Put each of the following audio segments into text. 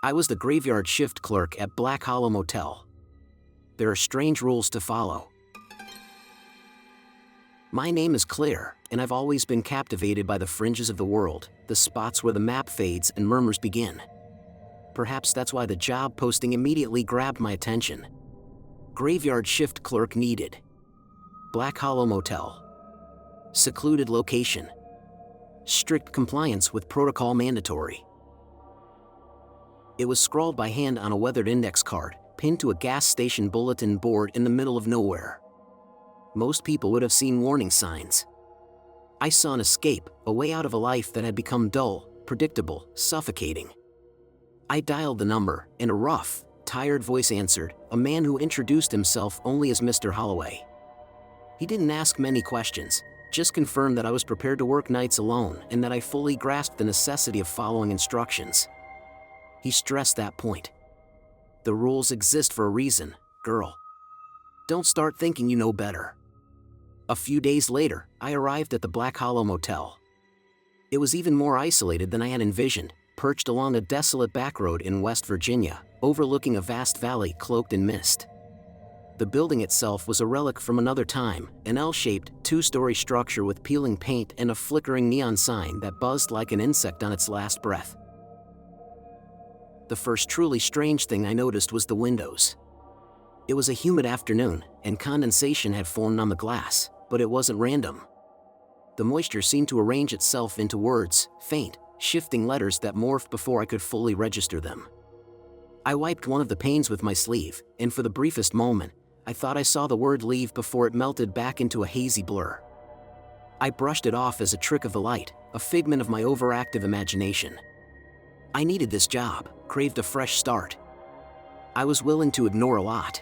I was the graveyard shift clerk at Black Hollow Motel. There are strange rules to follow. My name is Claire, and I've always been captivated by the fringes of the world, the spots where the map fades and murmurs begin. Perhaps that's why the job posting immediately grabbed my attention. Graveyard shift clerk needed. Black Hollow Motel. Secluded location. Strict compliance with protocol mandatory. It was scrawled by hand on a weathered index card, pinned to a gas station bulletin board in the middle of nowhere. Most people would have seen warning signs. I saw an escape, a way out of a life that had become dull, predictable, suffocating. I dialed the number, and a rough, tired voice answered, a man who introduced himself only as Mr. Holloway. He didn't ask many questions, just confirmed that I was prepared to work nights alone and that I fully grasped the necessity of following instructions. He stressed that point. The rules exist for a reason, girl. Don't start thinking you know better. A few days later, I arrived at the Black Hollow Motel. It was even more isolated than I had envisioned, perched along a desolate back road in West Virginia, overlooking a vast valley cloaked in mist. The building itself was a relic from another time, an L-shaped, two-story structure with peeling paint and a flickering neon sign that buzzed like an insect on its last breath. The first truly strange thing I noticed was the windows. It was a humid afternoon, and condensation had formed on the glass, but it wasn't random. The moisture seemed to arrange itself into words, faint, shifting letters that morphed before I could fully register them. I wiped one of the panes with my sleeve, and for the briefest moment, I thought I saw the word leave before it melted back into a hazy blur. I brushed it off as a trick of the light, a figment of my overactive imagination. I needed this job, craved a fresh start. I was willing to ignore a lot.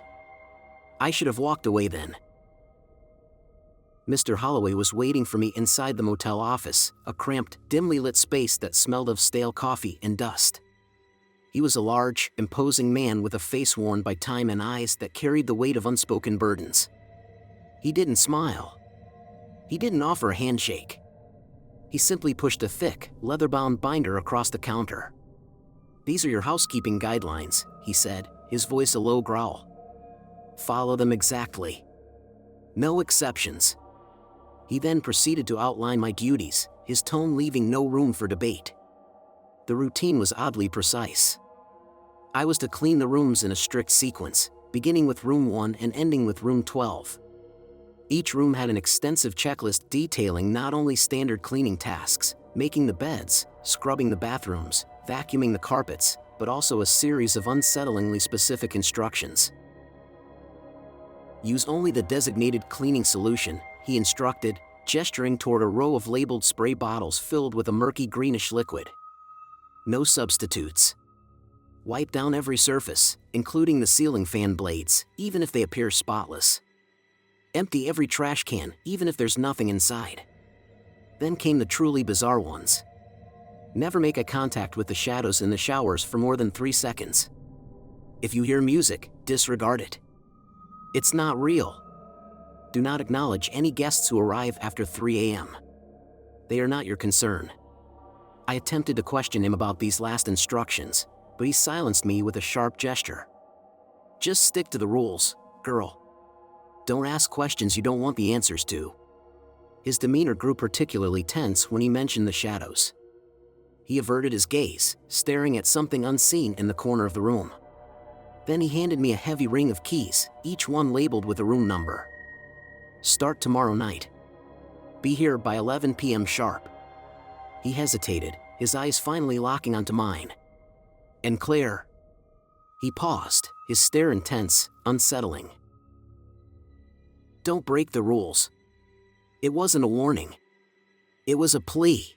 I should have walked away then. Mr. Holloway was waiting for me inside the motel office, a cramped, dimly lit space that smelled of stale coffee and dust. He was a large, imposing man with a face worn by time and eyes that carried the weight of unspoken burdens. He didn't smile. He didn't offer a handshake. He simply pushed a thick, leather-bound binder across the counter. "These are your housekeeping guidelines," he said, his voice a low growl. "Follow them exactly. No exceptions." He then proceeded to outline my duties, his tone leaving no room for debate. The routine was oddly precise. I was to clean the rooms in a strict sequence, beginning with room 1 and ending with room 12. Each room had an extensive checklist detailing not only standard cleaning tasks, making the beds, scrubbing the bathrooms, vacuuming the carpets, but also a series of unsettlingly specific instructions. Use only the designated cleaning solution, he instructed, gesturing toward a row of labeled spray bottles filled with a murky greenish liquid. No substitutes. Wipe down every surface, including the ceiling fan blades, even if they appear spotless. Empty every trash can, even if there's nothing inside. Then came the truly bizarre ones. Never make eye contact with the shadows in the showers for more than 3 seconds. If you hear music, disregard it. It's not real. Do not acknowledge any guests who arrive after 3 a.m. They are not your concern. I attempted to question him about these last instructions, but he silenced me with a sharp gesture. "Just stick to the rules, girl. Don't ask questions you don't want the answers to." His demeanor grew particularly tense when he mentioned the shadows. He averted his gaze, staring at something unseen in the corner of the room. Then he handed me a heavy ring of keys, each one labeled with a room number. "Start tomorrow night. Be here by 11 p.m. sharp." He hesitated, his eyes finally locking onto mine. "And Claire?" He paused, his stare intense, unsettling. "Don't break the rules." It wasn't a warning. It was a plea.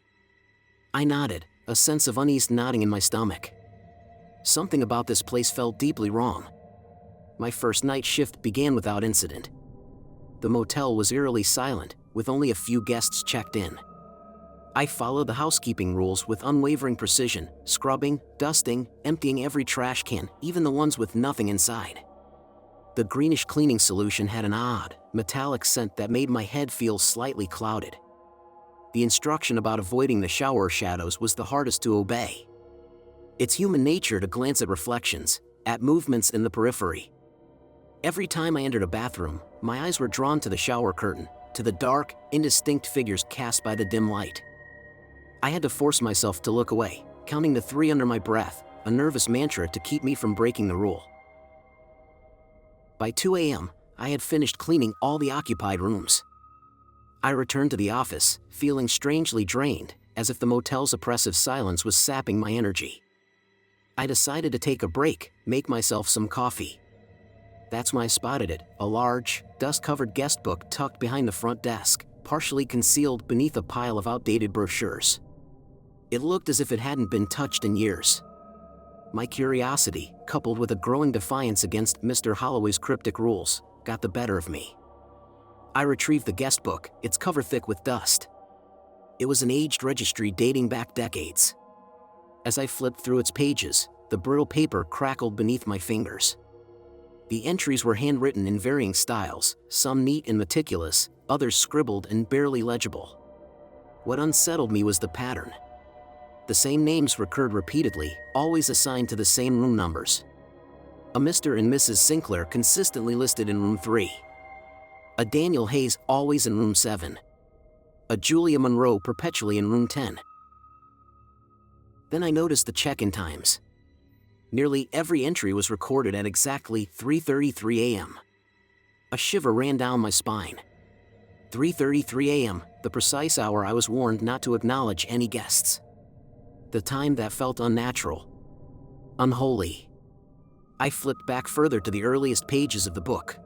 I nodded, a sense of unease knotting in my stomach. Something about this place felt deeply wrong. My first night shift began without incident. The motel was eerily silent, with only a few guests checked in. I followed the housekeeping rules with unwavering precision, scrubbing, dusting, emptying every trash can, even the ones with nothing inside. The greenish cleaning solution had an odd, metallic scent that made my head feel slightly clouded. The instruction about avoiding the shower shadows was the hardest to obey. It's human nature to glance at reflections, at movements in the periphery. Every time I entered a bathroom, my eyes were drawn to the shower curtain, to the dark, indistinct figures cast by the dim light. I had to force myself to look away, counting to 3 under my breath, a nervous mantra to keep me from breaking the rule. By 2 a.m., I had finished cleaning all the occupied rooms. I returned to the office, feeling strangely drained, as if the motel's oppressive silence was sapping my energy. I decided to take a break, make myself some coffee. That's when I spotted it, a large, dust-covered guest book tucked behind the front desk, partially concealed beneath a pile of outdated brochures. It looked as if it hadn't been touched in years. My curiosity, coupled with a growing defiance against Mr. Holloway's cryptic rules, got the better of me. I retrieved the guest book, its cover thick with dust. It was an aged registry dating back decades. As I flipped through its pages, the brittle paper crackled beneath my fingers. The entries were handwritten in varying styles, some neat and meticulous, others scribbled and barely legible. What unsettled me was the pattern. The same names recurred repeatedly, always assigned to the same room numbers. A Mr. and Mrs. Sinclair consistently listed in room 3. A Daniel Hayes always in room 7. A Julia Monroe perpetually in room 10. Then I noticed the check-in times. Nearly every entry was recorded at exactly 3:33 a.m. A shiver ran down my spine. 3:33 a.m., the precise hour I was warned not to acknowledge any guests. The time that felt unnatural. Unholy. I flipped back further to the earliest pages of the book.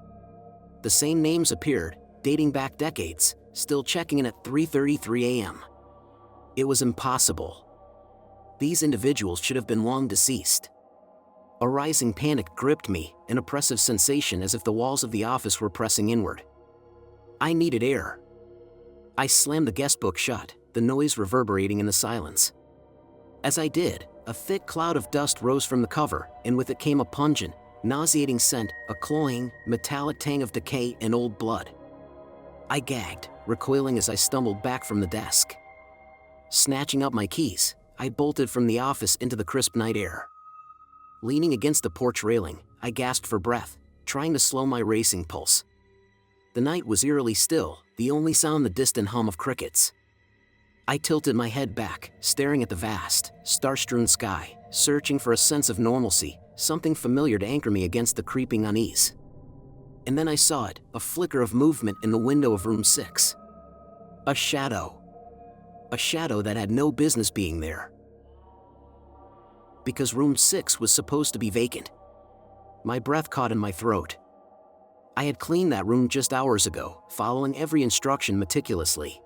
The same names appeared, dating back decades, still checking in at 3:33 a.m. It was impossible. These individuals should have been long deceased. A rising panic gripped me, an oppressive sensation as if the walls of the office were pressing inward. I needed air. I slammed the guest book shut, the noise reverberating in the silence. As I did, a thick cloud of dust rose from the cover, and with it came a pungent, nauseating scent, a cloying, metallic tang of decay and old blood. I gagged, recoiling as I stumbled back from the desk. Snatching up my keys, I bolted from the office into the crisp night air. Leaning against the porch railing, I gasped for breath, trying to slow my racing pulse. The night was eerily still, the only sound the distant hum of crickets. I tilted my head back, staring at the vast, star-strewn sky, searching for a sense of normalcy, something familiar to anchor me against the creeping unease. And then I saw it, a flicker of movement in the window of room 6. A shadow. A shadow that had no business being there. Because room 6 was supposed to be vacant. My breath caught in my throat. I had cleaned that room just hours ago, following every instruction meticulously.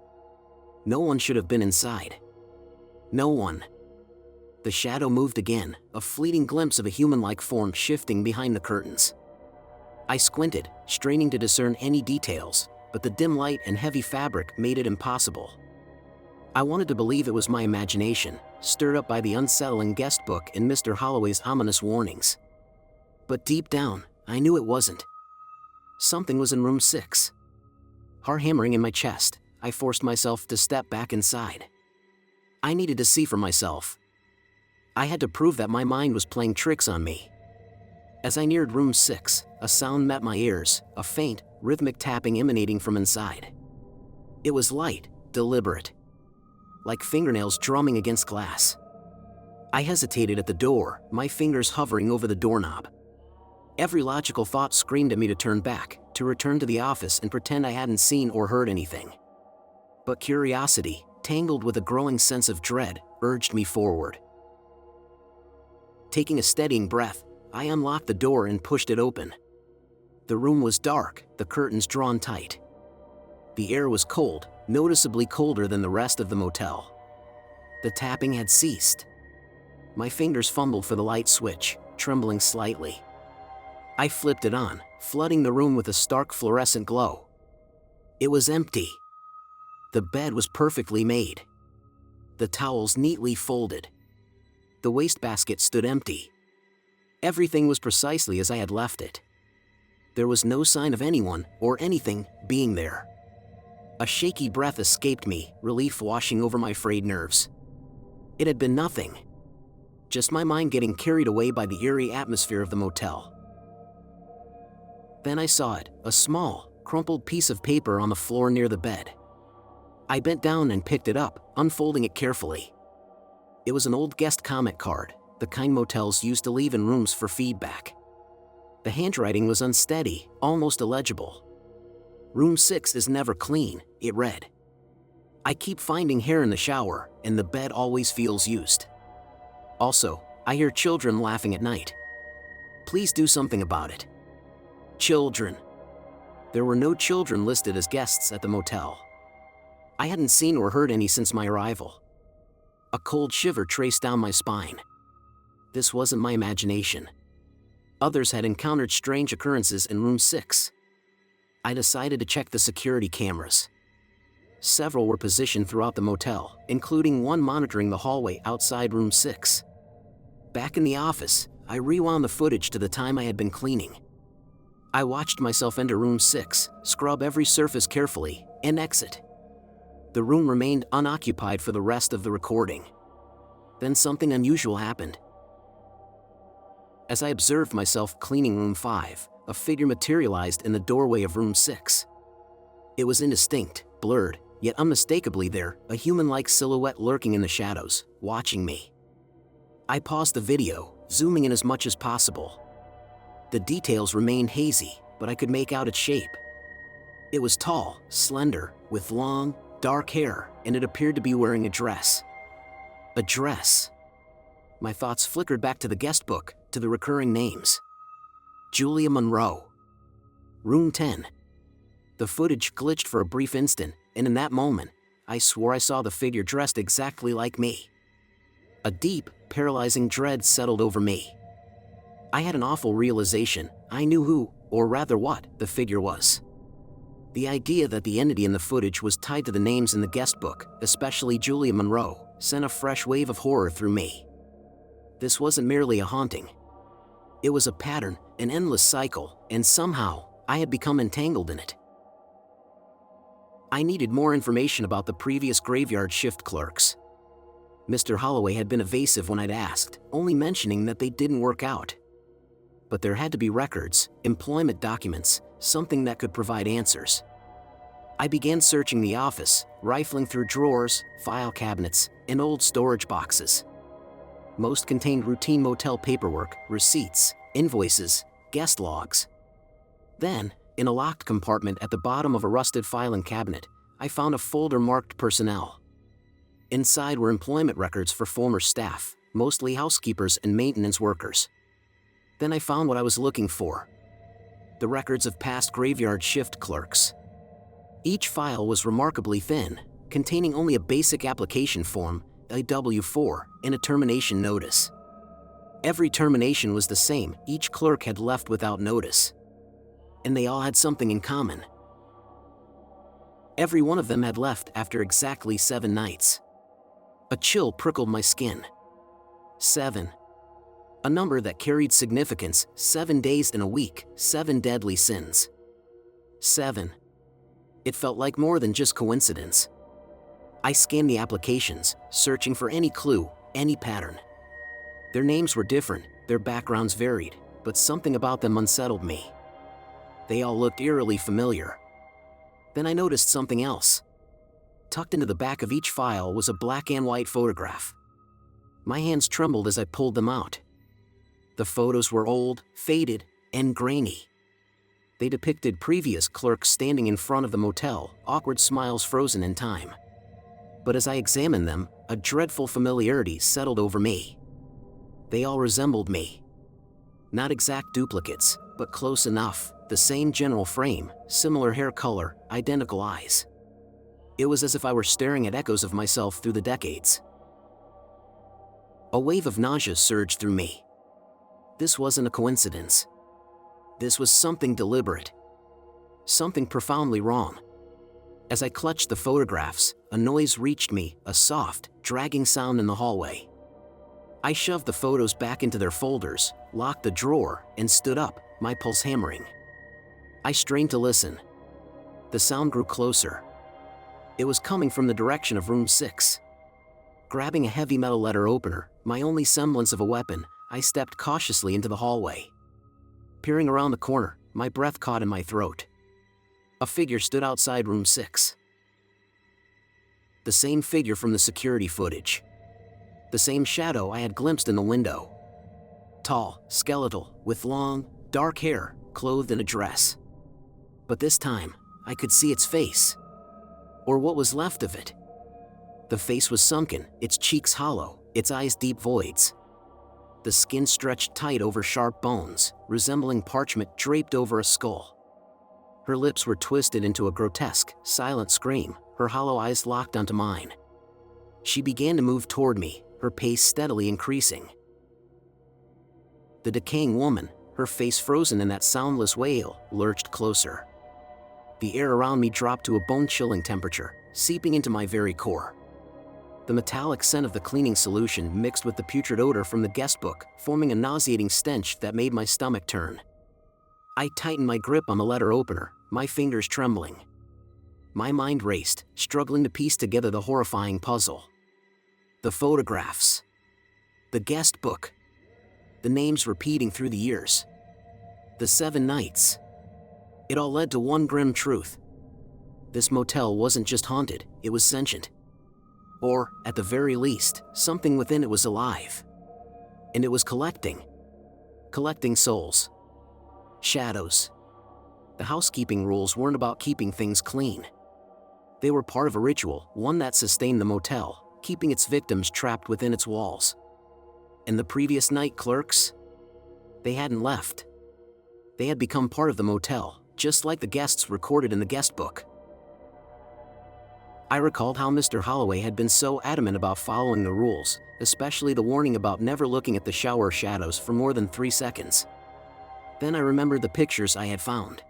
No one should have been inside. No one. The shadow moved again, a fleeting glimpse of a human-like form shifting behind the curtains. I squinted, straining to discern any details, but the dim light and heavy fabric made it impossible. I wanted to believe it was my imagination, stirred up by the unsettling guest book and Mr. Holloway's ominous warnings. But deep down, I knew it wasn't. Something was in room 6. Heart hammering in my chest, I forced myself to step back inside. I needed to see for myself. I had to prove that my mind was playing tricks on me. As I neared room 6, a sound met my ears, a faint, rhythmic tapping emanating from inside. It was light, deliberate. Like fingernails drumming against glass. I hesitated at the door, my fingers hovering over the doorknob. Every logical thought screamed at me to turn back, to return to the office and pretend I hadn't seen or heard anything. But curiosity, tangled with a growing sense of dread, urged me forward. Taking a steadying breath, I unlocked the door and pushed it open. The room was dark, the curtains drawn tight. The air was cold, noticeably colder than the rest of the motel. The tapping had ceased. My fingers fumbled for the light switch, trembling slightly. I flipped it on, flooding the room with a stark fluorescent glow. It was empty. The bed was perfectly made. The towels neatly folded. The wastebasket stood empty. Everything was precisely as I had left it. There was no sign of anyone, or anything, being there. A shaky breath escaped me, relief washing over my frayed nerves. It had been nothing. just my mind getting carried away by the eerie atmosphere of the motel. Then I saw it, a small, crumpled piece of paper on the floor near the bed. I bent down and picked it up, unfolding it carefully. It was an old guest comment card, the kind motels used to leave in rooms for feedback. The handwriting was unsteady, almost illegible. "Room 6 is never clean," it read. "I keep finding hair in the shower, and the bed always feels used. Also, I hear children laughing at night. Please do something about it." Children. There were no children listed as guests at the motel. I hadn't seen or heard any since my arrival. A cold shiver traced down my spine. This wasn't my imagination. Others had encountered strange occurrences in room 6. I decided to check the security cameras. Several were positioned throughout the motel, including one monitoring the hallway outside room 6. Back in the office, I rewound the footage to the time I had been cleaning. I watched myself enter room 6, scrub every surface carefully, and exit. The room remained unoccupied for the rest of the recording. Then something unusual happened. As I observed myself cleaning room 5, a figure materialized in the doorway of room 6. It was indistinct, blurred, yet unmistakably there, a human-like silhouette lurking in the shadows, watching me. I paused the video, zooming in as much as possible. The details remained hazy, but I could make out its shape. It was tall, slender, with long, dark hair, and it appeared to be wearing a dress. A dress. My thoughts flickered back to the guest book, to the recurring names. Julia Monroe. Room 10. The footage glitched for a brief instant, and in that moment, I swore I saw the figure dressed exactly like me. A deep, paralyzing dread settled over me. I had an awful realization. I knew who, or rather what, the figure was. The idea that the entity in the footage was tied to the names in the guest book, especially Julia Monroe, sent a fresh wave of horror through me. This wasn't merely a haunting. It was a pattern, an endless cycle, and somehow, I had become entangled in it. I needed more information about the previous graveyard shift clerks. Mr. Holloway had been evasive when I'd asked, only mentioning that they didn't work out. But there had to be records, employment documents, something that could provide answers. I began searching the office, rifling through drawers, file cabinets, and old storage boxes. Most contained routine motel paperwork, receipts, invoices, guest logs. Then, in a locked compartment at the bottom of a rusted filing cabinet, I found a folder marked Personnel. Inside were employment records for former staff, mostly housekeepers and maintenance workers. Then I found what I was looking for. The records of past graveyard shift clerks. Each file was remarkably thin, containing only a basic application form, a W-4, and a termination notice. Every termination was the same, each clerk had left without notice. And they all had something in common. Every one of them had left after exactly 7 nights. A chill prickled my skin. 7. A number that carried significance, 7 days in a week, 7 deadly sins. 7. It felt like more than just coincidence. I scanned the applications, searching for any clue, any pattern. Their names were different, their backgrounds varied, but something about them unsettled me. They all looked eerily familiar. Then I noticed something else. Tucked into the back of each file was a black and white photograph. My hands trembled as I pulled them out. The photos were old, faded, and grainy. They depicted previous clerks standing in front of the motel, awkward smiles frozen in time. But as I examined them, a dreadful familiarity settled over me. They all resembled me. Not exact duplicates, but close enough, the same general frame, similar hair color, identical eyes. It was as if I were staring at echoes of myself through the decades. A wave of nausea surged through me. This wasn't a coincidence. This was something deliberate. Something profoundly wrong. As I clutched the photographs, a noise reached me, a soft, dragging sound in the hallway. I shoved the photos back into their folders, locked the drawer, and stood up, my pulse hammering. I strained to listen. The sound grew closer. It was coming from the direction of room 6. Grabbing a heavy metal letter opener, my only semblance of a weapon, I stepped cautiously into the hallway. Peering around the corner, my breath caught in my throat. A figure stood outside room 6. The same figure from the security footage. The same shadow I had glimpsed in the window. Tall, skeletal, with long, dark hair, clothed in a dress. But this time, I could see its face. Or what was left of it. The face was sunken, its cheeks hollow, its eyes deep voids. The skin stretched tight over sharp bones, resembling parchment draped over a skull. Her lips were twisted into a grotesque, silent scream, her hollow eyes locked onto mine. She began to move toward me, her pace steadily increasing. The decaying woman, her face frozen in that soundless wail, lurched closer. The air around me dropped to a bone-chilling temperature, seeping into my very core. The metallic scent of the cleaning solution mixed with the putrid odor from the guest book, forming a nauseating stench that made my stomach turn. I tightened my grip on the letter opener, my fingers trembling. My mind raced, struggling to piece together the horrifying puzzle. The photographs. The guest book. The names repeating through the years. The 7 nights. It all led to one grim truth. This motel wasn't just haunted, it was sentient. Or, at the very least, something within it was alive. And it was collecting souls. Shadows. The housekeeping rules weren't about keeping things clean. They were part of a ritual, one that sustained the motel, keeping its victims trapped within its walls. And the previous night clerks? They hadn't left. They had become part of the motel, just like the guests recorded in the guest book. I recalled how Mr. Holloway had been so adamant about following the rules, especially the warning about never looking at the shower shadows for more than 3 seconds. Then I remembered the pictures I had found.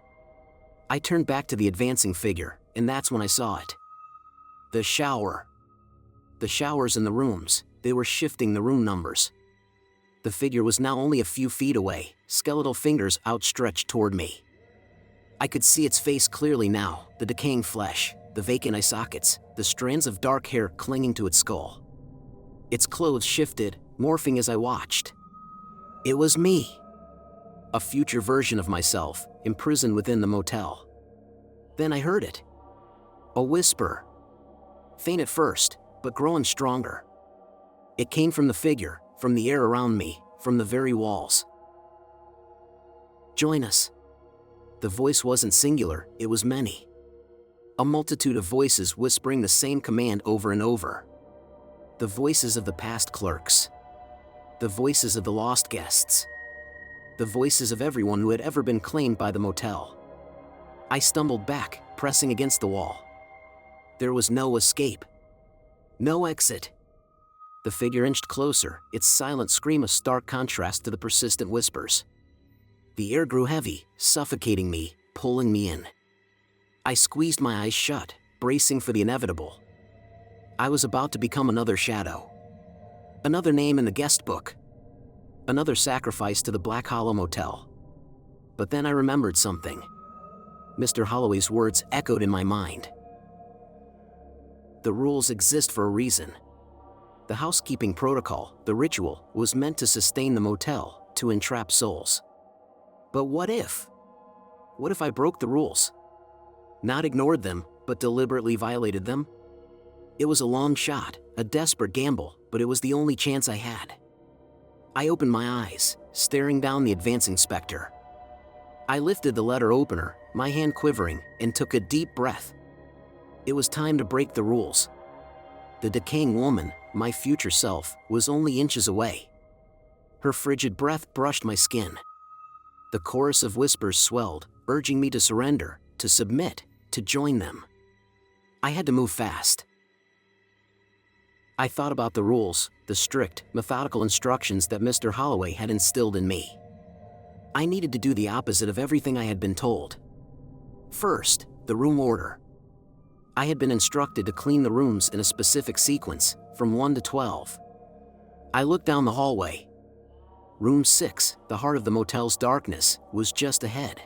I turned back to the advancing figure, and that's when I saw it. The shower. The showers in the rooms, they were shifting the room numbers. The figure was now only a few feet away, skeletal fingers outstretched toward me. I could see its face clearly now, the decaying flesh, the vacant eye sockets, the strands of dark hair clinging to its skull. Its clothes shifted, morphing as I watched. It was me. A future version of myself, imprisoned within the motel. Then I heard it. A whisper. Faint at first, but growing stronger. It came from the figure, from the air around me, from the very walls. Join us. The voice wasn't singular, it was many. A multitude of voices whispering the same command over and over. The voices of the past clerks. The voices of the lost guests. The voices of everyone who had ever been claimed by the motel. I stumbled back, pressing against the wall. There was no escape. No exit. The figure inched closer, its silent scream a stark contrast to the persistent whispers. The air grew heavy, suffocating me, pulling me in. I squeezed my eyes shut, bracing for the inevitable. I was about to become another shadow. Another name in the guest book. Another sacrifice to the Black Hollow Motel. But then I remembered something. Mr. Holloway's words echoed in my mind. The rules exist for a reason. The housekeeping protocol, the ritual, was meant to sustain the motel, to entrap souls. But what if? What if I broke the rules? Not ignored them, but deliberately violated them? It was a long shot, a desperate gamble, but it was the only chance I had. I opened my eyes, staring down the advancing specter. I lifted the letter opener, my hand quivering, and took a deep breath. It was time to break the rules. The decaying woman, my future self, was only inches away. Her frigid breath brushed my skin. The chorus of whispers swelled, urging me to surrender, to submit, to join them. I had to move fast. I thought about the rules, the strict, methodical instructions that Mr. Holloway had instilled in me. I needed to do the opposite of everything I had been told. First, the room order. I had been instructed to clean the rooms in a specific sequence, from 1 to 12. I looked down the hallway. Room 6, the heart of the motel's darkness, was just ahead.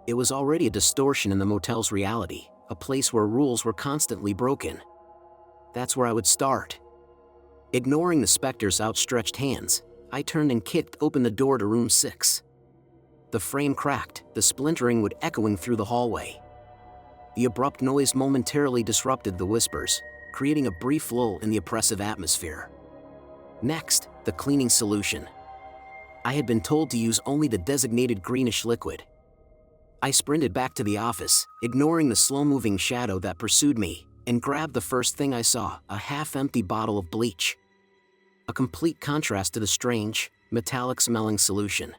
It was already a distortion in the motel's reality, a place where rules were constantly broken. That's where I would start. Ignoring the specter's outstretched hands, I turned and kicked open the door to room 6. The frame cracked, the splintering wood echoing through the hallway. The abrupt noise momentarily disrupted the whispers, creating a brief lull in the oppressive atmosphere. Next, the cleaning solution. I had been told to use only the designated greenish liquid. I sprinted back to the office, ignoring the slow-moving shadow that pursued me, and grabbed the first thing I saw, a half-empty bottle of bleach. A complete contrast to the strange, metallic-smelling solution.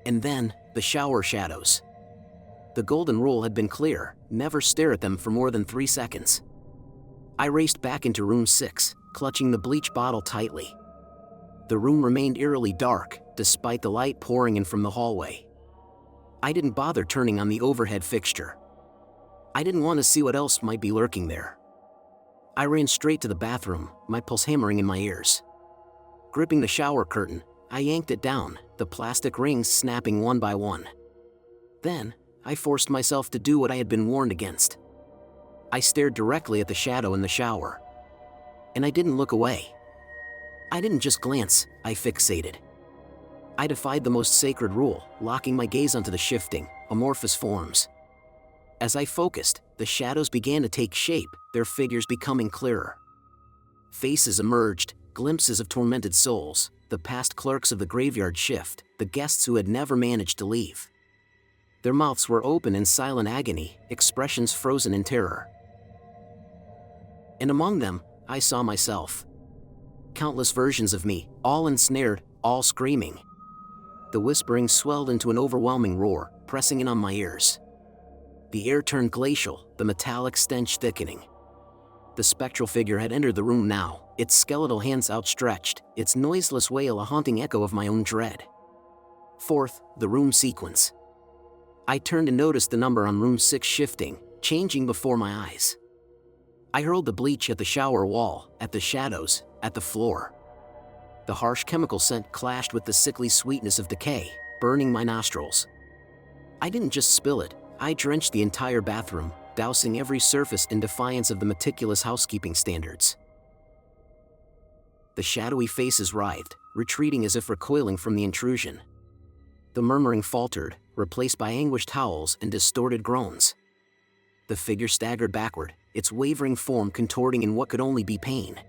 And then, the shower shadows. The golden rule had been clear: never stare at them for more than 3 seconds. I raced back into room 6, clutching the bleach bottle tightly. The room remained eerily dark, despite the light pouring in from the hallway. I didn't bother turning on the overhead fixture. I didn't want to see what else might be lurking there. I ran straight to the bathroom, my pulse hammering in my ears. Gripping the shower curtain, I yanked it down, the plastic rings snapping one by one. Then, I forced myself to do what I had been warned against. I stared directly at the shadow in the shower. And I didn't look away. I didn't just glance, I fixated. I defied the most sacred rule, locking my gaze onto the shifting, amorphous forms. As I focused, the shadows began to take shape, their figures becoming clearer. Faces emerged, glimpses of tormented souls, the past clerks of the graveyard shift, the guests who had never managed to leave. Their mouths were open in silent agony, expressions frozen in terror. And among them, I saw myself. Countless versions of me, all ensnared, all screaming. The whispering swelled into an overwhelming roar, pressing in on my ears. The air turned glacial, the metallic stench thickening. The spectral figure had entered the room now, its skeletal hands outstretched, its noiseless wail a haunting echo of my own dread. Fourth, the room sequence. I turned and noticed the number on room 6 shifting, changing before my eyes. I hurled the bleach at the shower wall, at the shadows, at the floor. The harsh chemical scent clashed with the sickly sweetness of decay, burning my nostrils. I didn't just spill it, I drenched the entire bathroom, dousing every surface in defiance of the meticulous housekeeping standards. The shadowy faces writhed, retreating as if recoiling from the intrusion. The murmuring faltered, replaced by anguished howls and distorted groans. The figure staggered backward, its wavering form contorting in what could only be pain.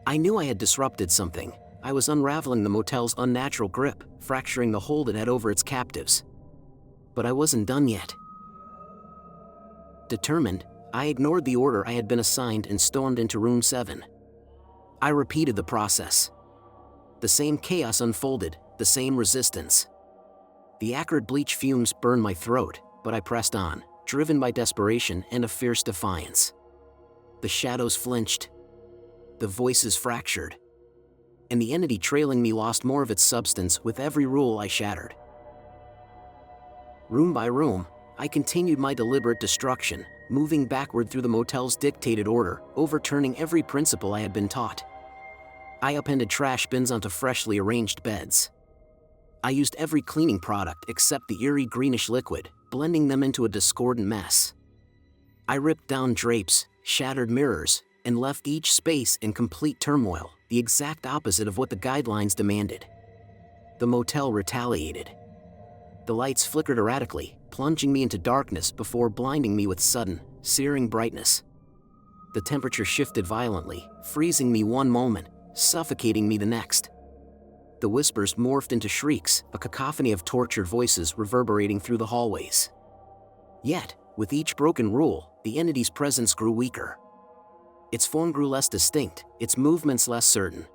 I knew I had disrupted something. I was unraveling the motel's unnatural grip, fracturing the hold it had over its captives. But I wasn't done yet. Determined, I ignored the order I had been assigned and stormed into room 7. I repeated the process. The same chaos unfolded, the same resistance. The acrid bleach fumes burned my throat, but I pressed on, driven by desperation and a fierce defiance. The shadows flinched. The voices fractured. And the entity trailing me lost more of its substance with every rule I shattered. Room by room, I continued my deliberate destruction, moving backward through the motel's dictated order, overturning every principle I had been taught. I upended trash bins onto freshly arranged beds. I used every cleaning product except the eerie greenish liquid, blending them into a discordant mess. I ripped down drapes, shattered mirrors, and left each space in complete turmoil, the exact opposite of what the guidelines demanded. The motel retaliated. The lights flickered erratically, plunging me into darkness before blinding me with sudden, searing brightness. The temperature shifted violently, freezing me one moment, suffocating me the next. The whispers morphed into shrieks, a cacophony of tortured voices reverberating through the hallways. Yet, with each broken rule, the entity's presence grew weaker. Its form grew less distinct, its movements less certain.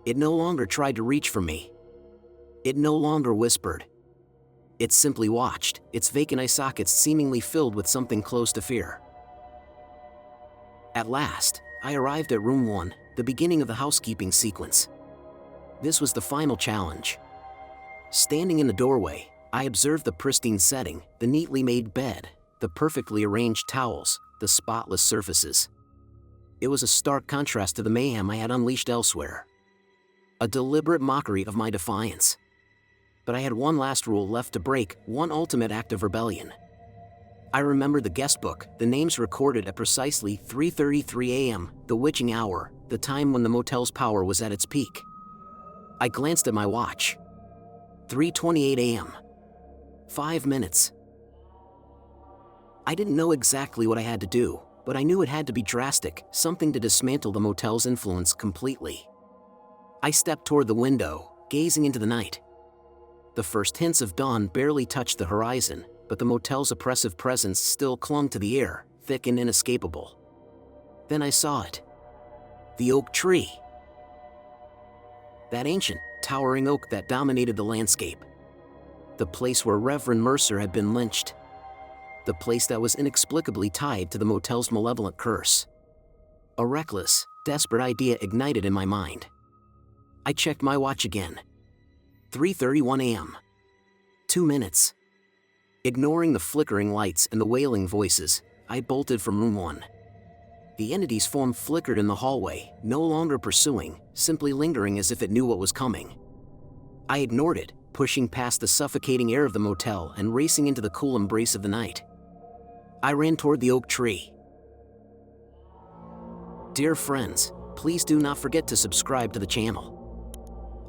It no longer tried to reach for me. It no longer whispered. It simply watched, its vacant eye sockets seemingly filled with something close to fear. At last, I arrived at room 1, the beginning of the housekeeping sequence. This was the final challenge. Standing in the doorway, I observed the pristine setting, the neatly made bed, the perfectly arranged towels, the spotless surfaces. It was a stark contrast to the mayhem I had unleashed elsewhere. A deliberate mockery of my defiance. But I had one last rule left to break, one ultimate act of rebellion. I remembered the guest book, the names recorded at precisely 3:33 a.m., the witching hour, the time when the motel's power was at its peak. I glanced at my watch. 3:28 a.m. 5 minutes. I didn't know exactly what I had to do, but I knew it had to be drastic, something to dismantle the motel's influence completely. I stepped toward the window, gazing into the night. The first hints of dawn barely touched the horizon, but the motel's oppressive presence still clung to the air, thick and inescapable. Then I saw it. The oak tree. That ancient, towering oak that dominated the landscape. The place where Reverend Mercer had been lynched. The place that was inexplicably tied to the motel's malevolent curse. A reckless, desperate idea ignited in my mind. I checked my watch again. 3:31 a.m. 2 minutes. Ignoring the flickering lights and the wailing voices, I bolted from room 1. The entity's form flickered in the hallway, no longer pursuing, simply lingering as if it knew what was coming. I ignored it, pushing past the suffocating air of the motel and racing into the cool embrace of the night. I ran toward the oak tree. Dear friends, please do not forget to subscribe to the channel.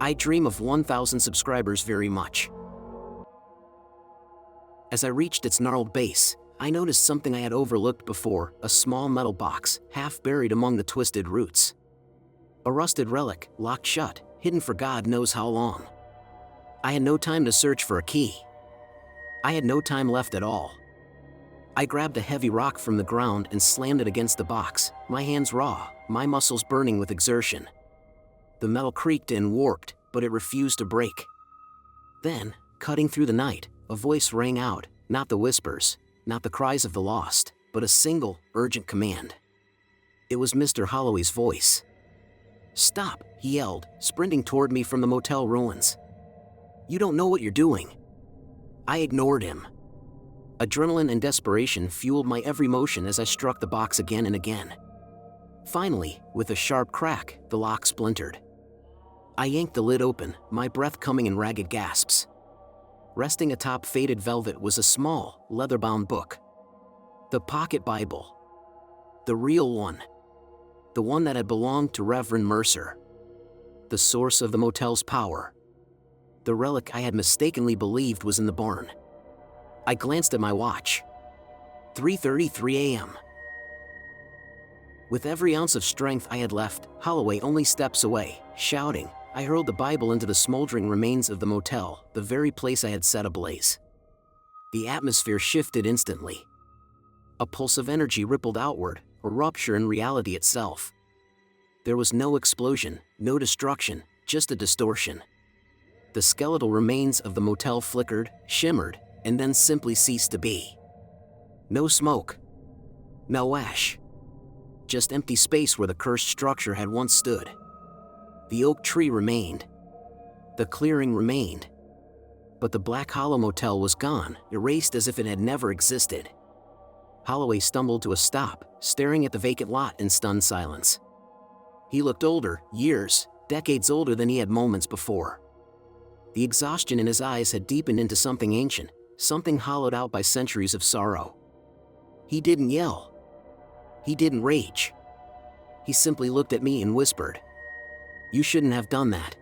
I dream of 1,000 subscribers very much. As I reached its gnarled base, I noticed something I had overlooked before, a small metal box, half buried among the twisted roots. A rusted relic, locked shut, hidden for God knows how long. I had no time to search for a key. I had no time left at all. I grabbed a heavy rock from the ground and slammed it against the box, my hands raw, my muscles burning with exertion. The metal creaked and warped, but it refused to break. Then, cutting through the night, a voice rang out, not the whispers, not the cries of the lost, but a single, urgent command. It was Mr. Holloway's voice. "Stop," he yelled, sprinting toward me from the motel ruins. "You don't know what you're doing." I ignored him. Adrenaline and desperation fueled my every motion as I struck the box again and again. Finally, with a sharp crack, the lock splintered. I yanked the lid open, my breath coming in ragged gasps. Resting atop faded velvet was a small, leather-bound book. The pocket Bible. The real one. The one that had belonged to Reverend Mercer. The source of the motel's power. The relic I had mistakenly believed was in the barn. I glanced at my watch. 3:33 a.m. With every ounce of strength I had left, Holloway only steps away, shouting, I hurled the Bible into the smoldering remains of the motel, the very place I had set ablaze. The atmosphere shifted instantly. A pulse of energy rippled outward, a rupture in reality itself. There was no explosion, no destruction, just a distortion. The skeletal remains of the motel flickered, shimmered, and then simply ceased to be. No smoke. No ash. Just empty space where the cursed structure had once stood. The oak tree remained. The clearing remained. But the Black Hollow Motel was gone, erased as if it had never existed. Holloway stumbled to a stop, staring at the vacant lot in stunned silence. He looked older, years, decades older than he had moments before. The exhaustion in his eyes had deepened into something ancient, something hollowed out by centuries of sorrow. He didn't yell. He didn't rage. He simply looked at me and whispered, "You shouldn't have done that."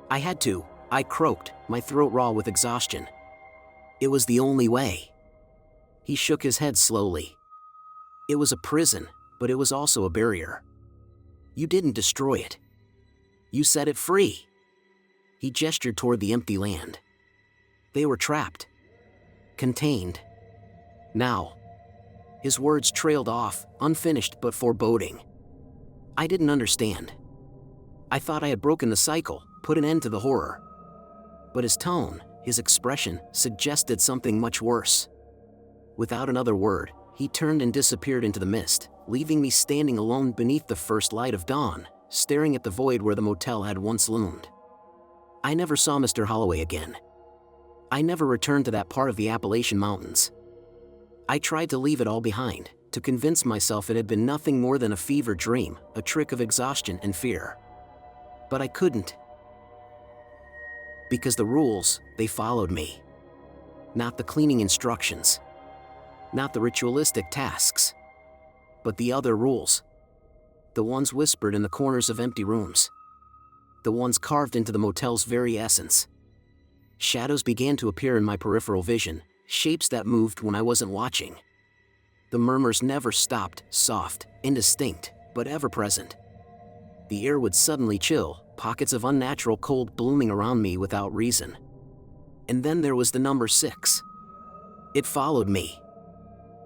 I had to, I croaked, my throat raw with exhaustion. It was the only way. He shook his head slowly. It was a prison, but it was also a barrier. You didn't destroy it. You set it free. He gestured toward the empty land. They were trapped. Contained. Now. His words trailed off, unfinished but foreboding. I didn't understand. I thought I had broken the cycle, put an end to the horror. But his tone, his expression, suggested something much worse. Without another word, he turned and disappeared into the mist, leaving me standing alone beneath the first light of dawn, staring at the void where the motel had once loomed. I never saw Mr. Holloway again. I never returned to that part of the Appalachian Mountains. I tried to leave it all behind, to convince myself it had been nothing more than a fever dream, a trick of exhaustion and fear. But I couldn't. Because the rules, they followed me. Not the cleaning instructions. Not the ritualistic tasks. But the other rules. The ones whispered in the corners of empty rooms. The ones carved into the motel's very essence. Shadows began to appear in my peripheral vision, shapes that moved when I wasn't watching. The murmurs never stopped, soft, indistinct, but ever present. The air would suddenly chill, pockets of unnatural cold blooming around me without reason. And then there was the number 6. It followed me.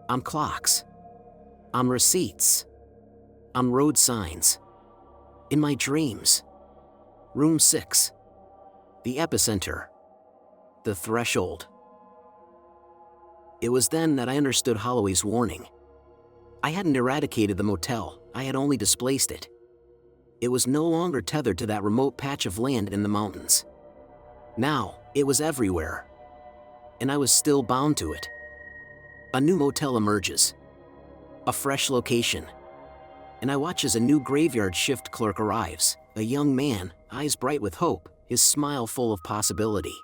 On clocks. On receipts. On road signs. In my dreams. Room 6. The epicenter. The threshold. It was then that I understood Holloway's warning. I hadn't eradicated the motel, I had only displaced it. It was no longer tethered to that remote patch of land in the mountains. Now, it was everywhere. And I was still bound to it. A new motel emerges. A fresh location. And I watch as a new graveyard shift clerk arrives, a young man, eyes bright with hope, his smile full of possibility.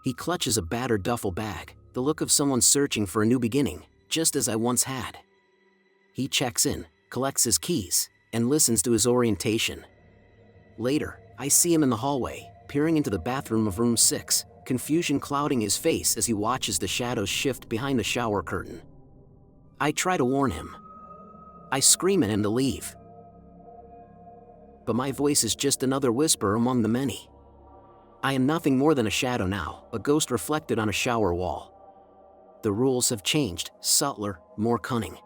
He clutches a battered duffel bag, the look of someone searching for a new beginning, just as I once had. He checks in, collects his keys, and listens to his orientation. Later, I see him in the hallway, peering into the bathroom of room 6, confusion clouding his face as he watches the shadows shift behind the shower curtain. I try to warn him. I scream at him to leave. But my voice is just another whisper among the many. I am nothing more than a shadow now, a ghost reflected on a shower wall. The rules have changed, subtler, more cunning.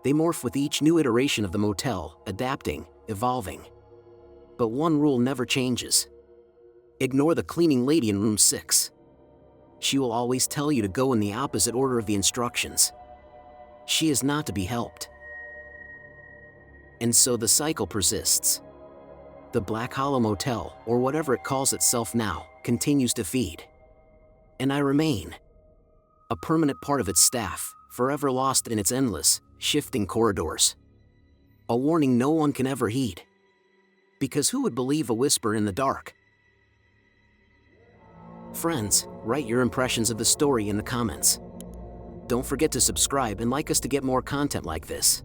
They morph with each new iteration of the motel, adapting, evolving. But one rule never changes. Ignore the cleaning lady in room 6. She will always tell you to go in the opposite order of the instructions. She is not to be helped. And so the cycle persists. The Black Hollow Motel, or whatever it calls itself now, continues to feed. And I remain. A permanent part of its staff, forever lost in its endless, shifting corridors. A warning no one can ever heed. Because who would believe a whisper in the dark? Friends, write your impressions of the story in the comments. Don't forget to subscribe and like us to get more content like this.